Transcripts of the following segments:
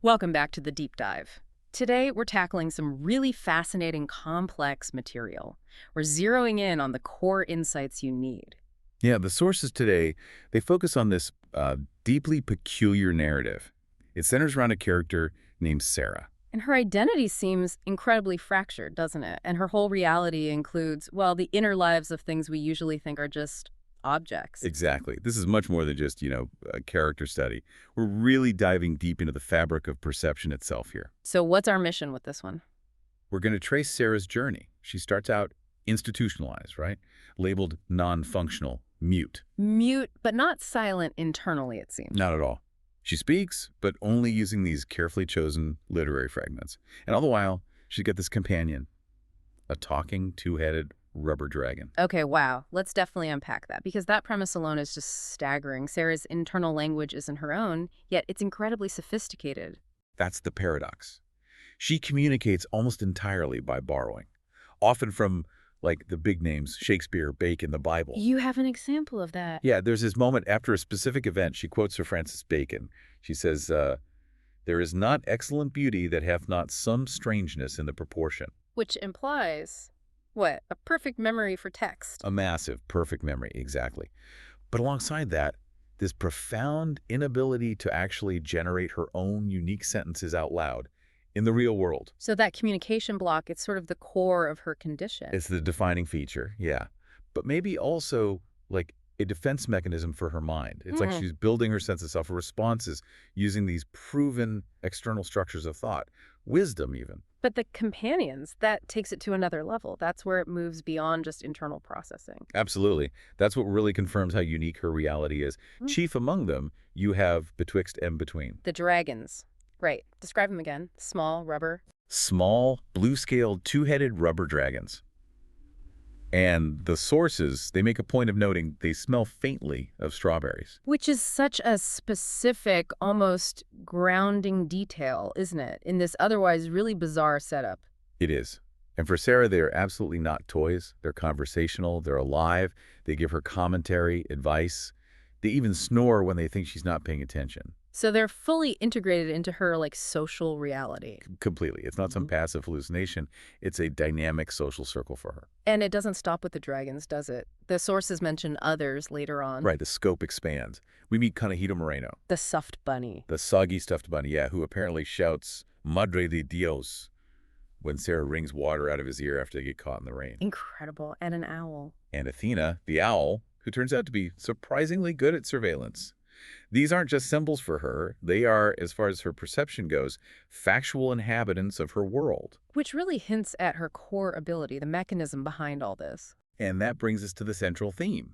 Welcome back to the deep dive. Today, we're tackling some really fascinating, complex material. We're zeroing in on the core insights you need. Yeah, the sources today, they focus on this deeply peculiar narrative. It centers around a character named Sarah. And her identity seems incredibly fractured, doesn't it? And her whole reality includes, well, the inner lives of things we usually think are just objects. Exactly. This is much more than just, a character study. We're really diving deep into the fabric of perception itself here. So, what's our mission with this one? We're going to trace Sarah's journey. She starts out institutionalized, right? Labeled non-functional, mute. Mute, but not silent internally, it seems. Not at all. She speaks, but only using these carefully chosen literary fragments. And all the while, she's got this companion, a talking, two-headed rubber dragon. Okay, wow. Let's definitely unpack that because that premise alone is just staggering. Sarah's internal language isn't her own, yet it's incredibly sophisticated. That's the paradox. She communicates almost entirely by borrowing, often from, like, the big names, Shakespeare, Bacon, the Bible. You have an example of that. Yeah, there's this moment after a specific event. She quotes Sir Francis Bacon. She says, there is not excellent beauty that hath not some strangeness in the proportion. Which implies, what, a perfect memory for text. A massive, perfect memory, exactly. But alongside that, this profound inability to actually generate her own unique sentences out loud in the real world. So that communication block, it's sort of the core of her condition. It's the defining feature, yeah. But maybe also, like, a defense mechanism for her mind. It's like she's building her sense of self, her responses, using these proven external structures of thought, wisdom even. But the companions, that takes it to another level. That's where it moves beyond just internal processing. Absolutely. That's what really confirms how unique her reality is. Chief among them, you have betwixt and between. The dragons. Right. Describe them again. Small, rubber. Small, blue-scaled, two-headed rubber dragons. And the sources, they make a point of noting they smell faintly of strawberries. Which is such a specific, almost grounding detail, isn't it, in this otherwise really bizarre setup? It is. And for Sarah, they are absolutely not toys. They're conversational, they're alive, they give her commentary, advice. They even snore when they think she's not paying attention. So they're fully integrated into her, like, social reality. Completely. It's not some passive hallucination. It's a dynamic social circle for her. And it doesn't stop with the dragons, does it? The sources mention others later on. Right, the scope expands. We meet Kanehito Moreno, The stuffed bunny. the soggy stuffed bunny, yeah, who apparently shouts, Madre de Dios, when Sarah wrings water out of his ear after they get caught in the rain. Incredible. And an owl. And Athena, the owl, who turns out to be surprisingly good at surveillance. These aren't just symbols for her. They are, as far as her perception goes, factual inhabitants of her world. Which really hints at her core ability, the mechanism behind all this. And that brings us to the central theme.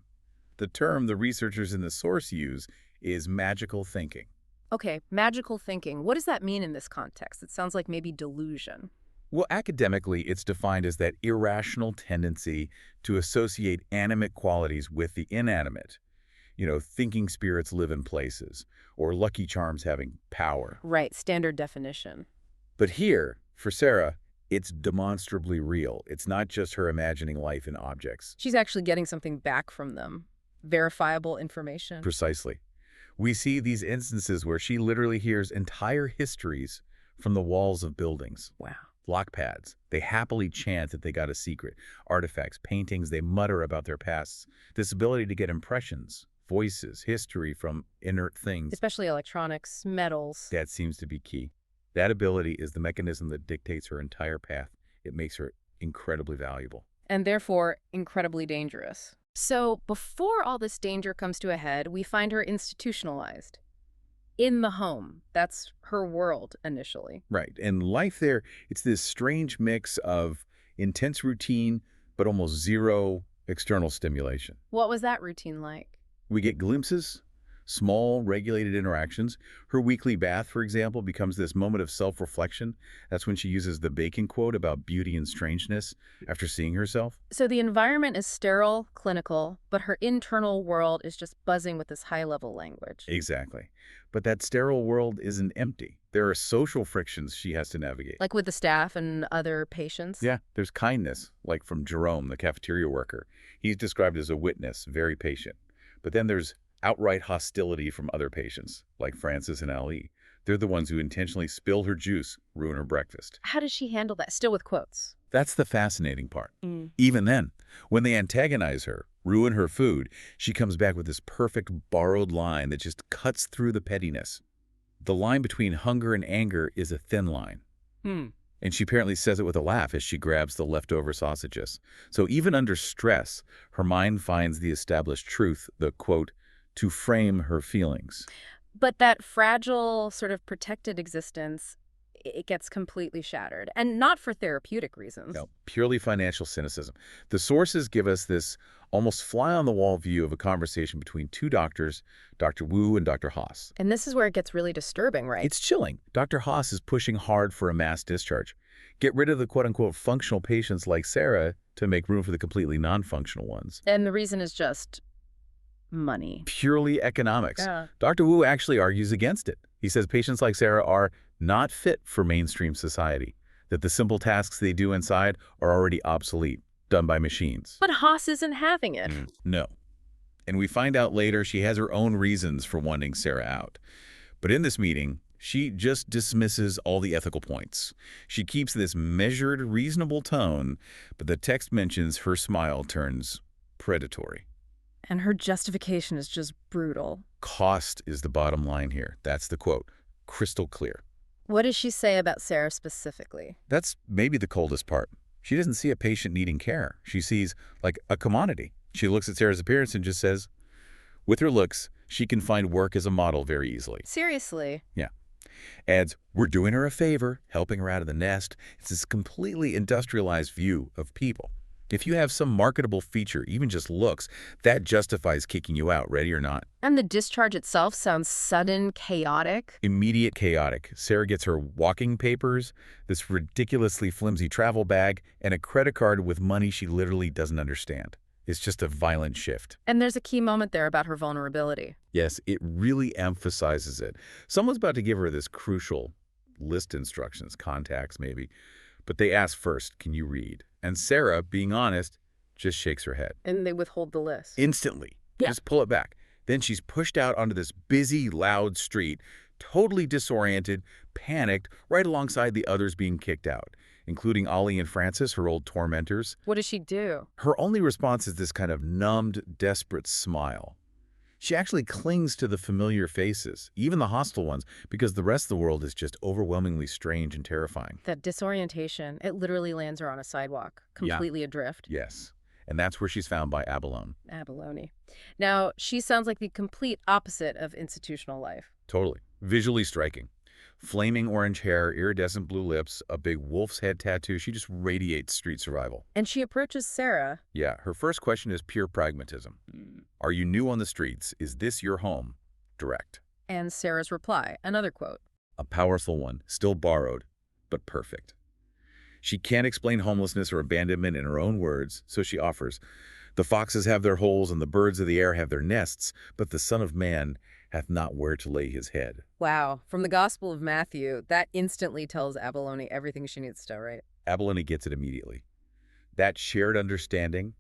The term the researchers in the source use is magical thinking. Okay, magical thinking. What does that mean in this context? It sounds like maybe delusion. Well, academically, it's defined as that irrational tendency to associate animate qualities with the inanimate. Thinking spirits live in places, or lucky charms having power. Right, standard definition. But here, for Sarah, it's demonstrably real. It's not just her imagining life in objects. She's actually getting something back from them. Verifiable information. Precisely. We see these instances where she literally hears entire histories from the walls of buildings. Wow. Lock pads. They happily chant that they got a secret. Artifacts, paintings, they mutter about their pasts. This ability to get impressions, voices, history from inert things. Especially electronics, metals. That seems to be key. That ability is the mechanism that dictates her entire path. It makes her incredibly valuable. And therefore, incredibly dangerous. So, before all this danger comes to a head, we find her institutionalized. In the home. That's her world, initially. Right. And life there, it's this strange mix of intense routine, but almost zero external stimulation. What was that routine like? We get glimpses, small, regulated interactions. Her weekly bath, for example, becomes this moment of self-reflection. That's when she uses the Bacon quote about beauty and strangeness after seeing herself. So the environment is sterile, clinical, but her internal world is just buzzing with this high-level language. Exactly. But that sterile world isn't empty. There are social frictions she has to navigate. Like with the staff and other patients? Yeah, there's kindness, like from Jerome, the cafeteria worker. He's described as a witness, very patient. But then there's outright hostility from other patients, like Francis and Ali. They're the ones who intentionally spill her juice, ruin her breakfast. How does she handle that? Still with quotes. That's the fascinating part. Mm. Even then, when they antagonize her, ruin her food, she comes back with this perfect borrowed line that just cuts through the pettiness. The line between hunger and anger is a thin line. Hmm. And she apparently says it with a laugh as she grabs the leftover sausages. So even under stress, her mind finds the established truth, the, quote, to frame her feelings. But that fragile, sort of protected existence, it gets completely shattered. And not for therapeutic reasons. No, purely financial cynicism. The sources give us this almost fly-on-the-wall view of a conversation between two doctors, Dr. Wu and Dr. Haas. And this is where it gets really disturbing, right? It's chilling. Dr. Haas is pushing hard for a mass discharge. Get rid of the quote-unquote functional patients like Sarah to make room for the completely non-functional ones. And the reason is just money. Purely economics. Yeah. Dr. Wu actually argues against it. He says patients like Sarah are not fit for mainstream society, that the simple tasks they do inside are already obsolete, done by machines. But Haas isn't having it. No. And we find out later she has her own reasons for wanting Sarah out. But in this meeting, she just dismisses all the ethical points. She keeps this measured, reasonable tone, but the text mentions her smile turns predatory. And her justification is just brutal. Cost is the bottom line here. That's the quote. Crystal clear. What does she say about Sarah specifically? That's maybe the coldest part. She doesn't see a patient needing care. She sees, like, a commodity. She looks at Sarah's appearance and just says, with her looks, she can find work as a model very easily. Seriously? Yeah. Adds, we're doing her a favor, helping her out of the nest. It's this completely industrialized view of people. If you have some marketable feature, even just looks, that justifies kicking you out, ready or not. And the discharge itself sounds sudden, chaotic. Immediate chaotic. Sarah gets her walking papers, this ridiculously flimsy travel bag, and a credit card with money she literally doesn't understand. It's just a violent shift. And there's a key moment there about her vulnerability. Yes, it really emphasizes it. Someone's about to give her this crucial list instructions, contacts maybe, but they ask first, can you read? And Sarah, being honest, just shakes her head. And they withhold the list. Instantly. Yeah. Just pull it back. Then she's pushed out onto this busy, loud street, totally disoriented, panicked, right alongside the others being kicked out, including Ollie and Francis, her old tormentors. What does she do? Her only response is this kind of numbed, desperate smile. She actually clings to the familiar faces, even the hostile ones, because the rest of the world is just overwhelmingly strange and terrifying. That disorientation, it literally lands her on a sidewalk, completely adrift. Yes. And that's where she's found by Abalone. Abalone. Now, she sounds like the complete opposite of institutional life. Totally. Visually striking. Flaming orange hair, iridescent blue lips, a big wolf's head tattoo. She just radiates street survival. And she approaches Sarah. Yeah, her first question is pure pragmatism. Are you new on the streets? Is this your home? Direct. And Sarah's reply, another quote. A powerful one, still borrowed, but perfect. She can't explain homelessness or abandonment in her own words, so she offers, the foxes have their holes and the birds of the air have their nests, but the Son of Man hath not where to lay his head. Wow. From the Gospel of Matthew, that instantly tells Abalone everything she needs to know, right? Abalone gets it immediately. That shared understanding,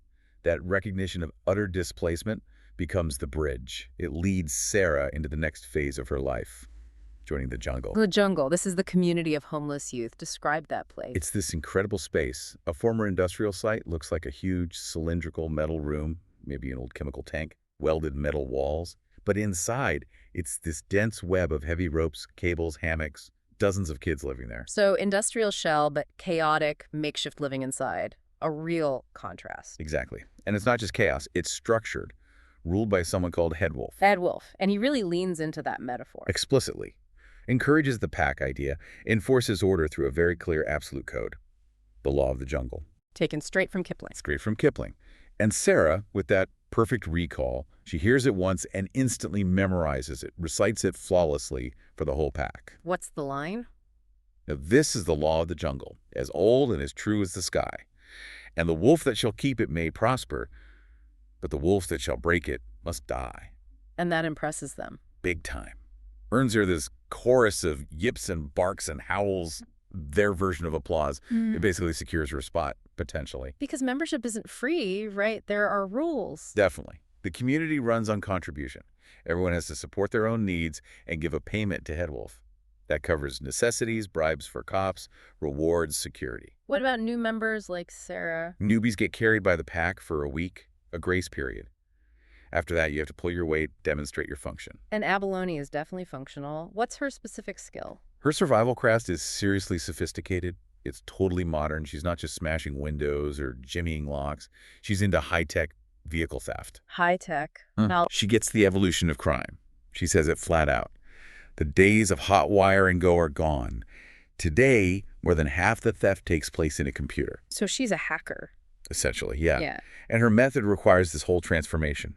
that recognition of utter displacement becomes the bridge. It leads Sarah into the next phase of her life, joining the jungle. The jungle. This is the community of homeless youth. Describe that place. It's this incredible space. A former industrial site looks like a huge cylindrical metal room, maybe an old chemical tank, welded metal walls. But inside, it's this dense web of heavy ropes, cables, hammocks, dozens of kids living there. So industrial shell, but chaotic, makeshift living inside. A real contrast. Exactly. And it's not just chaos, it's structured, ruled by someone called Head Wolf. Head Wolf. And he really leans into that metaphor. Explicitly. Encourages the pack idea, enforces order through a very clear absolute code. The law of the jungle. Taken straight from Kipling. Straight from Kipling. And Sarah, with that perfect recall, she hears it once and instantly memorizes it, recites it flawlessly for the whole pack. What's the line? Now, this is the law of the jungle, as old and as true as the sky. And the wolf that shall keep it may prosper, but the wolf that shall break it must die. And that impresses them. Big time. Earns her this chorus of yips and barks and howls, their version of applause. It basically secures her spot, potentially. Because membership isn't free, right? There are rules. Definitely. The community runs on contribution. Everyone has to support their own needs and give a payment to Head Wolf. That covers necessities, bribes for cops, rewards, security. What about new members like Sarah? Newbies get carried by the pack for a week, a grace period. After that, you have to pull your weight, demonstrate your function. And Abalone is definitely functional. What's her specific skill? Her survival craft is seriously sophisticated. It's totally modern. She's not just smashing windows or jimmying locks. She's into high-tech vehicle theft. High tech. Now, She gets the evolution of crime. She says it flat out. The days of hot wire and go are gone. Today, more than half the theft takes place in a computer. so she's a hacker. Essentially, yeah. Yeah. And her method requires this whole transformation.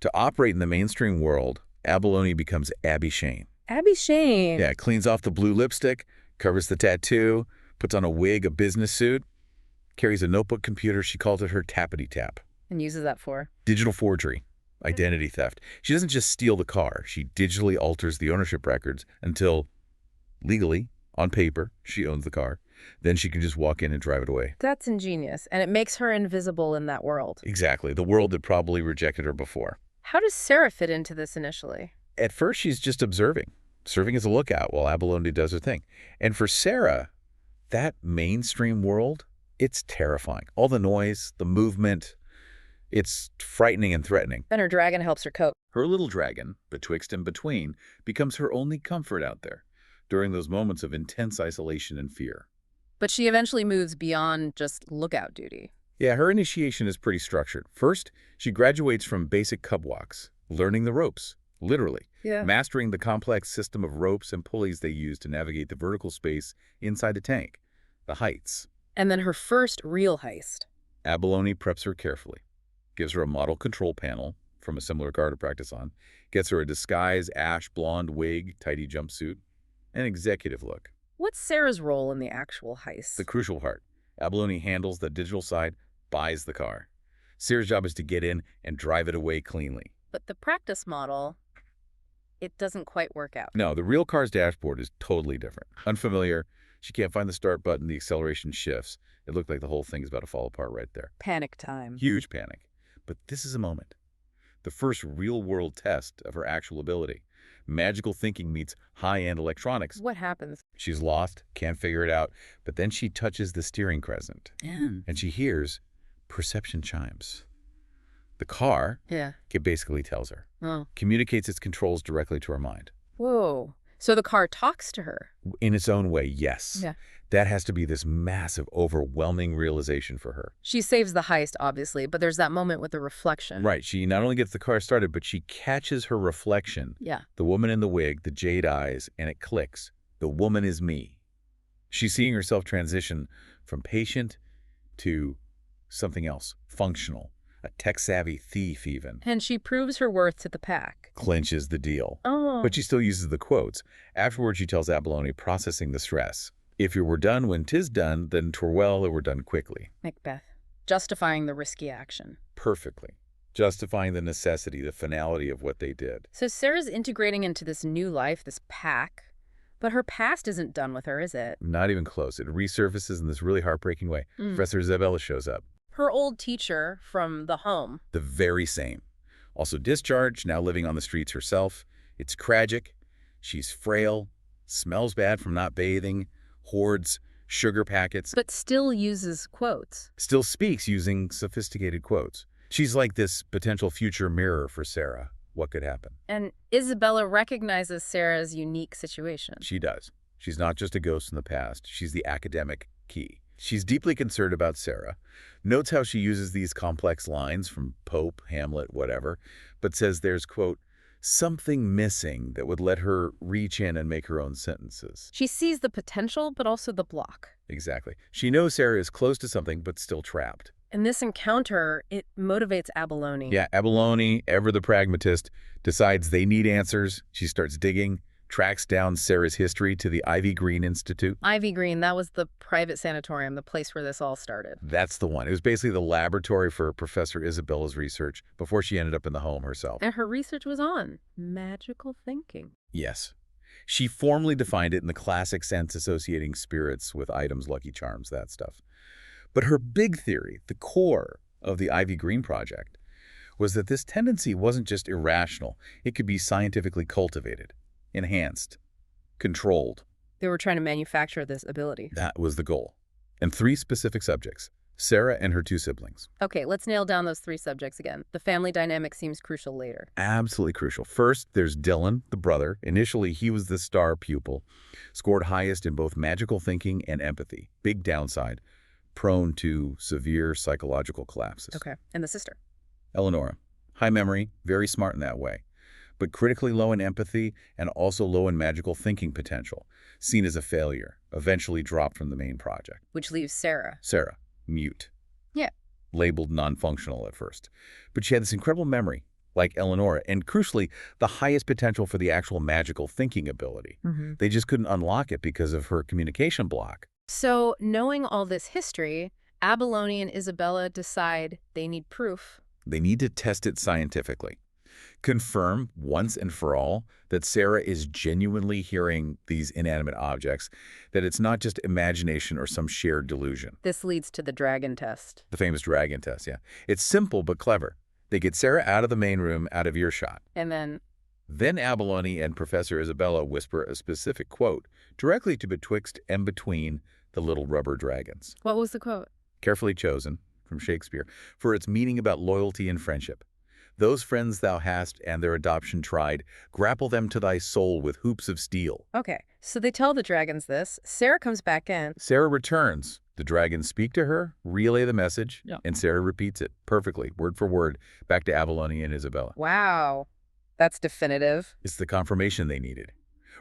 To operate in the mainstream world, Abalone becomes Abby Shane. Abby Shane. Yeah, cleans off the blue lipstick, covers the tattoo, puts on a wig, a business suit, carries a notebook computer. She calls it her tappity tap. And uses that for? Digital forgery, identity theft. She doesn't just steal the car. She digitally alters the ownership records until, legally, on paper, she owns the car. Then she can just walk in and drive it away. That's ingenious. And it makes her invisible in that world. Exactly, the world that probably rejected her before. How does Sarah fit into this initially? At first, she's just observing, serving as a lookout while Abalone does her thing. And for Sarah, that mainstream world, it's terrifying. All the noise, the movement, it's frightening and threatening. Then her dragon helps her cope. Her little dragon, betwixt and between, becomes her only comfort out there during those moments of intense isolation and fear. But she eventually moves beyond just lookout duty. Yeah, her initiation is pretty structured. First, she graduates from basic cub walks, learning the ropes, literally, Yeah. mastering the complex system of ropes and pulleys they use to navigate the vertical space inside the tank, the heights. And then her first real heist. Abalone preps her carefully, gives her a model control panel from a similar car to practice on, gets her a disguise ash blonde wig, tidy jumpsuit, an executive look. What's Sarah's role in the actual heist? The crucial part. Abalone handles the digital side, buys the car. Sarah's job is to get in and drive it away cleanly. But the practice model, it doesn't quite work out. No, the real car's dashboard is totally different. Unfamiliar. She can't find the start button. The acceleration shifts. It looked like the whole thing's about to fall apart right there. Panic time. Huge panic. But this is a moment. The first real-world test of her actual ability. Magical thinking meets high-end electronics. What happens? She's lost, can't figure it out, but then she touches the steering crescent. And she hears perception chimes. The car, Yeah. it basically tells her, Oh. communicates its controls directly to her mind. Whoa. So the car talks to her. In its own way, yes. Yeah. That has to be this massive, overwhelming realization for her. She saves the heist, obviously, but there's that moment with the reflection. Right, she not only gets the car started, but she catches her reflection. Yeah. The woman in the wig, the jade eyes, and it clicks. The woman is me. She's seeing herself transition from patient to something else, functional, a tech-savvy thief even. And she proves her worth to the pack. Clinches the deal. Oh. But she still uses the quotes. Afterwards, she tells Abalone, processing the stress. If you were done when 'tis done, then 'twere well it were done quickly. Macbeth. Justifying the risky action. Perfectly. Justifying the necessity, the finality of what they did. So Sarah's integrating into this new life, this pack, but her past isn't done with her, is it? Not even close. It resurfaces in this really heartbreaking way. Professor Isabella shows up. Her old teacher from the home. The very same. Also discharged, now living on the streets herself. It's tragic. She's frail, smells bad from not bathing, hoards sugar packets, But still uses quotes. still speaks using sophisticated quotes. She's like this potential future mirror for Sarah. What could happen? And Isabella recognizes Sarah's unique situation. She does. She's not just a ghost in the past. She's the academic key. She's deeply concerned about Sarah, notes how she uses these complex lines from Pope, Hamlet, whatever, but says there's, quote, something missing that would let her reach in and make her own sentences. She sees the potential, but also the block. Exactly. She knows Sarah is close to something, but still trapped. In this encounter, it motivates Abalone. Yeah, Abalone, ever the pragmatist, decides they need answers. She starts digging, tracks down Sarah's history to the Ivy Green Institute. Ivy Green, that was the private sanatorium, the place where this all started. That's the one. It was basically the laboratory for Professor Isabella's research before she ended up in the home herself. And her research was on magical thinking. Yes. She formally defined it in the classic sense, associating spirits with items, lucky charms, that stuff. But her big theory, the core of the Ivy Green Project, was that this tendency wasn't just irrational. It could be scientifically cultivated, enhanced, controlled. They were trying to manufacture this ability. That was the goal. And 3 specific subjects: Sarah and her 2 siblings. Okay, let's nail down those 3 subjects again. The family dynamic seems crucial later. Absolutely crucial. First, there's Dylan, the brother. Initially, he was the star pupil, scored highest in both magical thinking and empathy. Big downside, prone to severe psychological collapses. Okay, and the sister? Eleonora, high memory, very smart in that way, but critically low in empathy and also low in magical thinking potential, seen as a failure, eventually dropped from the main project. Which leaves Sarah. Sarah, mute. Yeah. Labeled non-functional at first. But she had this incredible memory, like Eleonora, and crucially, the highest potential for the actual magical thinking ability. They just couldn't unlock it because of her communication block. So, knowing all this history, Abalone and Isabella decide they need proof. They need to test it scientifically. Confirm once and for all that Sarah is genuinely hearing these inanimate objects, that it's not just imagination or some shared delusion. This leads to the dragon test. The famous dragon test, yeah. It's simple but clever. They get Sarah out of the main room, out of earshot. And then? Then Abalone and Professor Isabella whisper a specific quote directly to betwixt and between the little rubber dragons. What was the quote? Carefully chosen from Shakespeare for its meaning about loyalty and friendship. Those friends thou hast and their adoption tried, grapple them to thy soul with hoops of steel. Okay, so they tell the dragons this. Sarah comes back in. Sarah returns. The dragons speak to her, relay the message, Yeah. and Sarah repeats it perfectly, word for word, back to Abalone and Isabella. Wow, that's definitive. It's the confirmation they needed.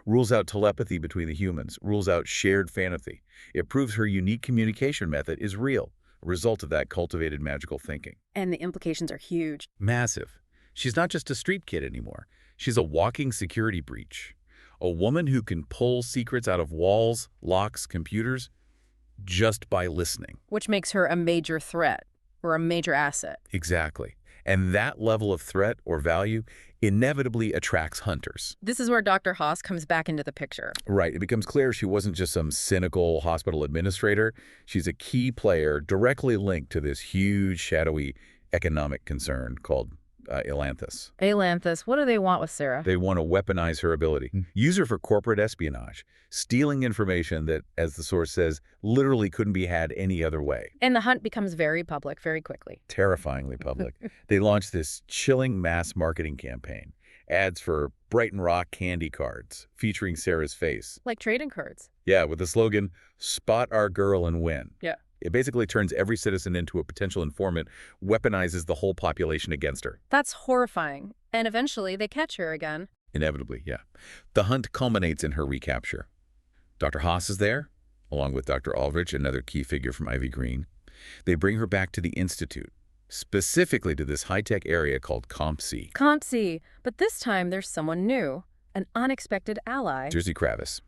Rules out telepathy between the humans, rules out shared fantasy. It proves her unique communication method is real, a result of that cultivated magical thinking. And the implications are huge. Massive. She's not just a street kid anymore. She's a walking security breach. A woman who can pull secrets out of walls, locks, computers, just by listening. Which makes her a major threat, or a major asset. Exactly. And that level of threat or value inevitably attracts hunters. This is where Dr. Haas comes back into the picture. Right. It becomes clear she wasn't just some cynical hospital administrator. She's a key player directly linked to this huge, shadowy economic concern called Elanthus. Alanthus, what do they want with Sarah? They want to weaponize her ability, use her for corporate espionage, stealing information that, as the source says, literally couldn't be had any other way. And the hunt becomes very public very quickly. Terrifyingly public. They launch this chilling mass marketing campaign. Ads for Brighton Rock candy cards featuring Sarah's face. Like trading cards. Yeah, with the slogan, "Spot our girl and win." Yeah. It basically turns every citizen into a potential informant, weaponizes the whole population against her. That's horrifying. And eventually they catch her again. Inevitably, yeah. The hunt culminates in her recapture. Dr. Haas is there, along with Dr. Aldrich, another key figure from Ivy Green. They bring her back to the Institute, specifically to this high-tech area called Comp C. Comp C, but this time there's someone new, an unexpected ally. Jerzy Kravis.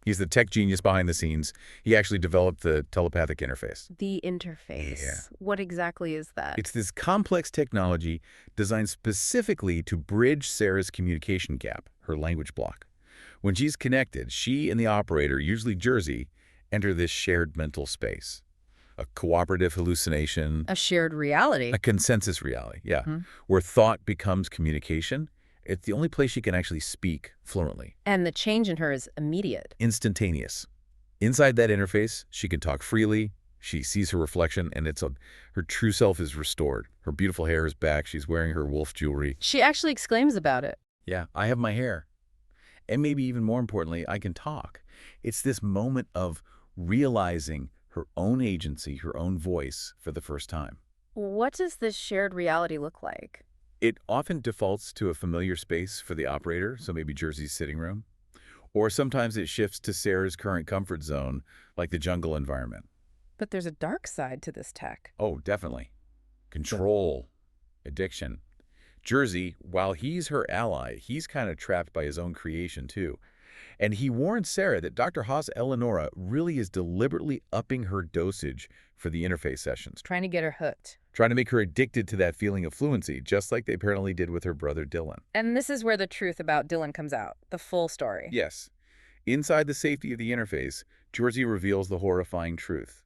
He's the tech genius behind the scenes. He actually developed the telepathic interface. The interface. Yeah. What exactly is that? It's this complex technology designed specifically to bridge Sarah's communication gap, her language block. When she's connected, she and the operator, usually Jerzy, enter this shared mental space. A cooperative hallucination. A shared reality. A consensus reality, yeah. Where thought becomes communication. It's the only place she can actually speak fluently. And the change in her is immediate. Instantaneous. Inside that interface, she can talk freely. She sees her reflection, and her true self is restored. Her beautiful hair is back. She's wearing her wolf jewelry. She actually exclaims about it. Yeah, I have my hair. And maybe even more importantly, I can talk. It's this moment of realizing her own agency, her own voice for the first time. What does this shared reality look like? It often defaults to a familiar space for the operator, so maybe Jerzy's sitting room. Or sometimes it shifts to Sarah's current comfort zone, like the jungle environment. But there's a dark side to this tech. Oh, definitely. Control, addiction. Jerzy, while he's her ally, he's kind of trapped by his own creation, too. And he warns Sarah that Dr. Haas Eleonora really is deliberately upping her dosage for the interface sessions, Trying to get her hooked. trying to make her addicted to that feeling of fluency, just like they apparently did with her brother Dylan. And this is where the truth about Dylan comes out, the full story. Yes. Inside the safety of the interface, Jerzy reveals the horrifying truth.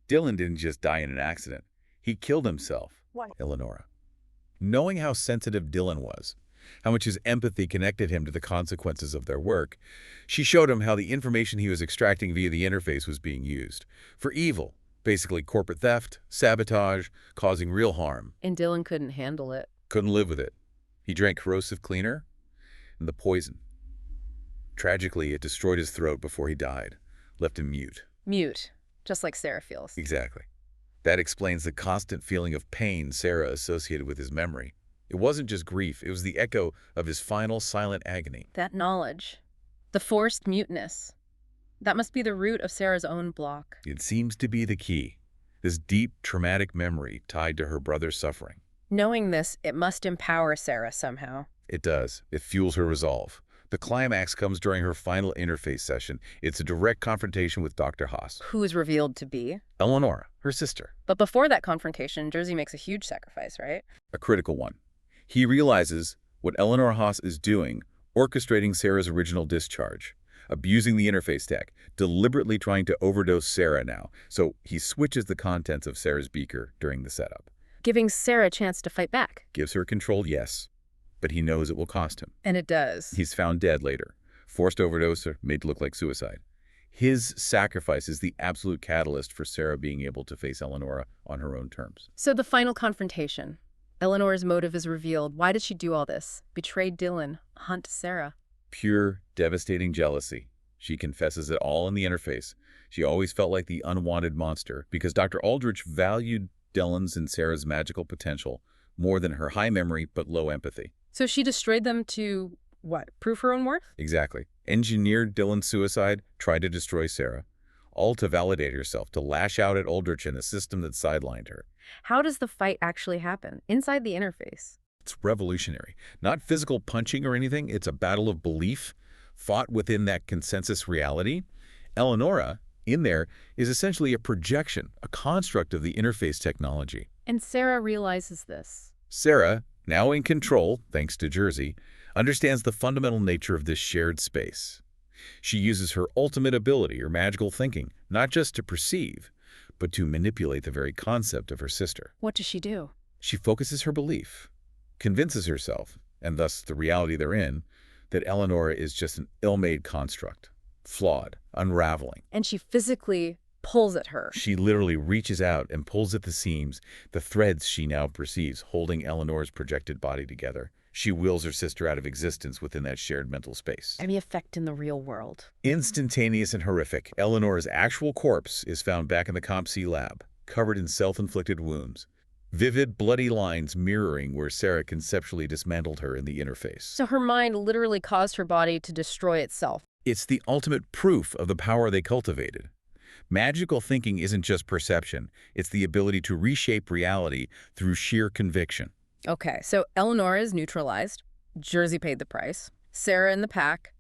Dylan didn't just die in an accident. He killed himself. Why? Eleonora. Knowing how sensitive Dylan was, how much his empathy connected him to the consequences of their work. She showed him how the information he was extracting via the interface was being used for evil, basically corporate theft, sabotage, causing real harm. And Dylan couldn't handle it. Couldn't live with it. He drank corrosive cleaner and the poison. Tragically, it destroyed his throat before he died, left him mute. Mute, just like Sarah feels. Exactly. That explains the constant feeling of pain Sarah associated with his memory. It wasn't just grief, it was the echo of his final silent agony. That knowledge, the forced muteness, that must be the root of Sarah's own block. It seems to be the key, this deep, traumatic memory tied to her brother's suffering. Knowing this, it must empower Sarah somehow. It does. It fuels her resolve. The climax comes during her final interface session. It's a direct confrontation with Dr. Haas. Who is revealed to be? Eleonora, her sister. But before that confrontation, Jersey makes a huge sacrifice, right? A critical one. He realizes what Eleanor Haas is doing, orchestrating Sarah's original discharge, abusing the interface tech, deliberately trying to overdose Sarah now. So he switches the contents of Sarah's beaker during the setup. Giving Sarah a chance to fight back. Gives her control, yes, but he knows it will cost him. And it does. He's found dead later, forced overdose or made to look like suicide. His sacrifice is the absolute catalyst for Sarah being able to face Eleonora on her own terms. So the final confrontation. Eleanor's motive is revealed. Why did she do all this? Betray Dylan, hunt Sarah. Pure, devastating jealousy. She confesses it all in the interface. She always felt like the unwanted monster because Dr. Aldrich valued Dylan's and Sarah's magical potential more than her high memory but low empathy. So she destroyed them to, what, prove her own worth? Exactly. Engineered Dylan's suicide, tried to destroy Sarah, all to validate herself, to lash out at Aldrich and the system that sidelined her. How does the fight actually happen? Inside the interface. It's revolutionary. Not physical punching or anything. It's a battle of belief, fought within that consensus reality. Eleonora, in there, is essentially a projection, a construct of the interface technology. And Sarah realizes this. Sarah, now in control, thanks to Jersey, understands the fundamental nature of this shared space. She uses her ultimate ability, her magical thinking, not just to perceive, but to manipulate the very concept of her sister. What does she do? She focuses her belief, convinces herself, and thus the reality they're in, that Eleonora is just an ill-made construct, flawed, unraveling. And she physically pulls at her. She literally reaches out and pulls at the seams, the threads she now perceives holding Eleanor's projected body together. She wills her sister out of existence within that shared mental space. And the effect in the real world. Instantaneous and horrific. Eleanor's actual corpse is found back in the Comp-C lab, covered in self-inflicted wounds. Vivid, bloody lines mirroring where Sarah conceptually dismantled her in the interface. So her mind literally caused her body to destroy itself. It's the ultimate proof of the power they cultivated. Magical thinking isn't just perception. It's the ability to reshape reality through sheer conviction. Okay, so Eleanor is neutralized. Jersey paid the price. Sarah and the pack,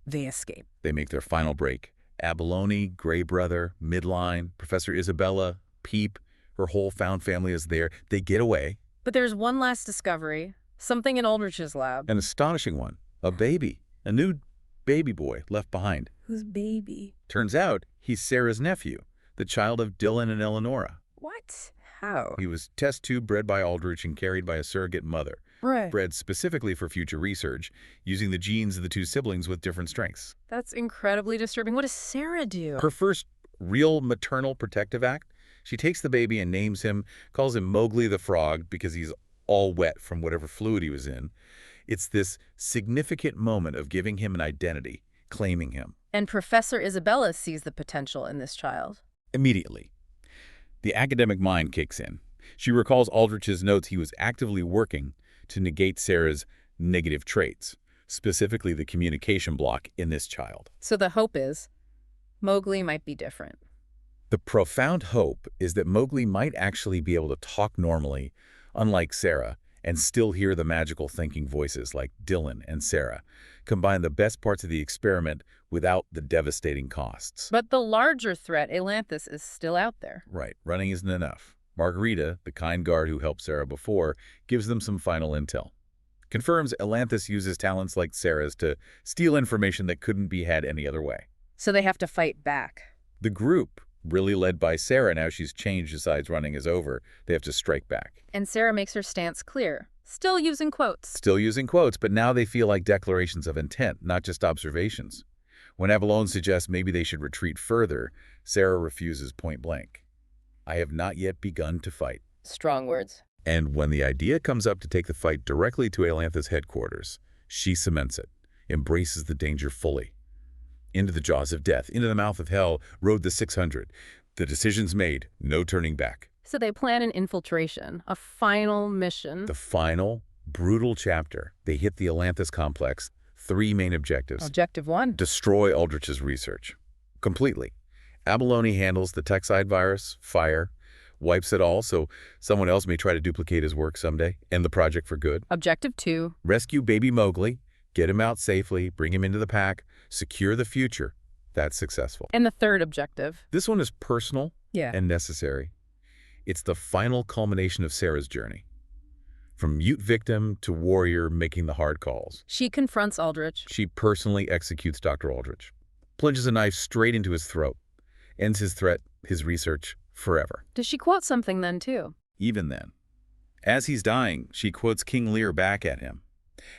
they escape. They make their final break. Abalone, Gray Brother, Midline, Professor Isabella, Peep, her whole found family is there. They get away. But there's one last discovery, something in Aldrich's lab. An astonishing one. A baby. A new baby boy left behind. Who's baby? Turns out he's Sarah's nephew, the child of Dylan and Eleonora. What? How? He was test tube bred by Aldrich and carried by a surrogate mother. Right. Bred specifically for future research, using the genes of the two siblings with different strengths. That's incredibly disturbing. What does Sarah do? Her first real maternal protective act, she takes the baby and names him, calls him Mowgli the Frog because he's all wet from whatever fluid he was in. It's this significant moment of giving him an identity, claiming him. And Professor Isabella sees the potential in this child. Immediately. The academic mind kicks in. She recalls Aldrich's notes he was actively working to negate Sarah's negative traits, specifically the communication block in this child. So the hope is Mowgli might be different. The profound hope is that Mowgli might actually be able to talk normally, unlike Sarah, and still hear the magical thinking voices like Dylan and Sarah, combine the best parts of the experiment without the devastating costs. But the larger threat, Atlantis, is still out there. Right, running isn't enough. Margarita, the kind guard who helped Sarah before, gives them some final intel. Confirms Atlantis uses talents like Sarah's to steal information that couldn't be had any other way. So they have to fight back. The group, really led by Sarah, now she's changed, decides running is over, they have to strike back. And Sarah makes her stance clear. Still using quotes. Still using quotes, but now they feel like declarations of intent, not just observations. When Avalon suggests maybe they should retreat further, Sarah refuses point blank. I have not yet begun to fight. Strong words. And when the idea comes up to take the fight directly to Aelantha's headquarters, she cements it, embraces the danger fully. Into the jaws of death, into the mouth of hell, rode the 600. The decision's made, no turning back. So they plan an infiltration, a final mission. The final, brutal chapter. They hit the Aelantha's complex. 3 main objectives. Objective 1. Destroy Aldrich's research. Completely. Abalone handles the Texide virus, fire, wipes it all so someone else may try to duplicate his work someday, end the project for good. Objective 2. Rescue baby Mowgli, get him out safely, bring him into the pack, secure the future. That's successful. And the third objective. This one is personal Yeah. and necessary. It's the final culmination of Sarah's journey. From mute victim to warrior making the hard calls. She confronts Aldrich. She personally executes Dr. Aldrich, plunges a knife straight into his throat, ends his threat, his research, forever. Does she quote something then, too? Even then. As he's dying, she quotes King Lear back at him.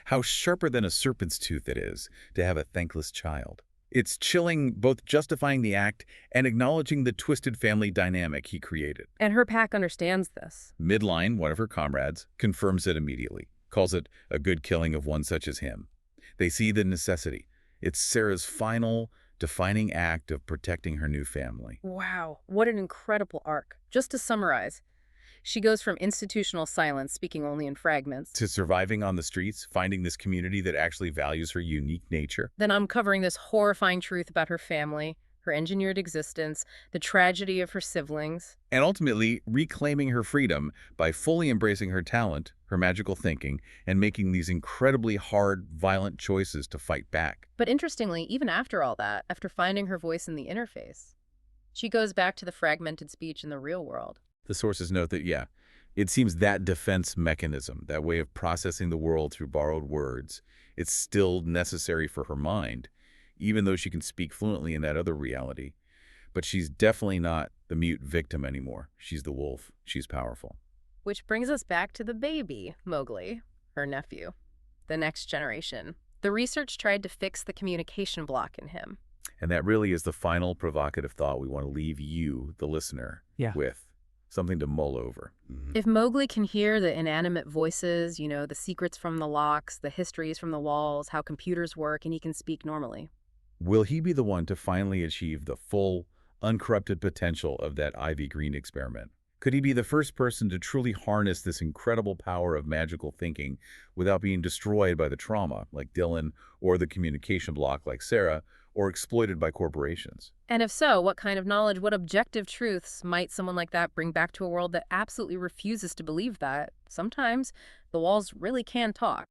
How sharper than a serpent's tooth it is to have a thankless child. It's chilling, both justifying the act and acknowledging the twisted family dynamic he created. And her pack understands this. Midline, one of her comrades, confirms it immediately, calls it a good killing of one such as him. They see the necessity. It's Sarah's final, defining act of protecting her new family. Wow, what an incredible arc. Just to summarize, she goes from institutional silence, speaking only in fragments, To surviving on the streets, finding this community that actually values her unique nature. then uncovering this horrifying truth about her family, her engineered existence, the tragedy of her siblings. And ultimately, reclaiming her freedom by fully embracing her talent, her magical thinking, and making these incredibly hard, violent choices to fight back. But interestingly, even after all that, after finding her voice in the interface, she goes back to the fragmented speech in the real world. The sources note that, yeah, it seems that defense mechanism, that way of processing the world through borrowed words, it's still necessary for her mind, even though she can speak fluently in that other reality. But she's definitely not the mute victim anymore. She's the wolf. She's powerful. Which brings us back to the baby, Mowgli, her nephew, the next generation. The research tried to fix the communication block in him. And that really is the final provocative thought we want to leave you, the listener, with. Something to mull over. If Mowgli can hear the inanimate voices, the secrets from the locks, the histories from the walls, how computers work, and he can speak normally. Will he be the one to finally achieve the full, uncorrupted potential of that Ivy Green experiment? Could he be the first person to truly harness this incredible power of magical thinking without being destroyed by the trauma, like Dylan, or the communication block, like Sarah, or exploited by corporations? And if so, what kind of knowledge, what objective truths might someone like that bring back to a world that absolutely refuses to believe that sometimes the walls really can talk?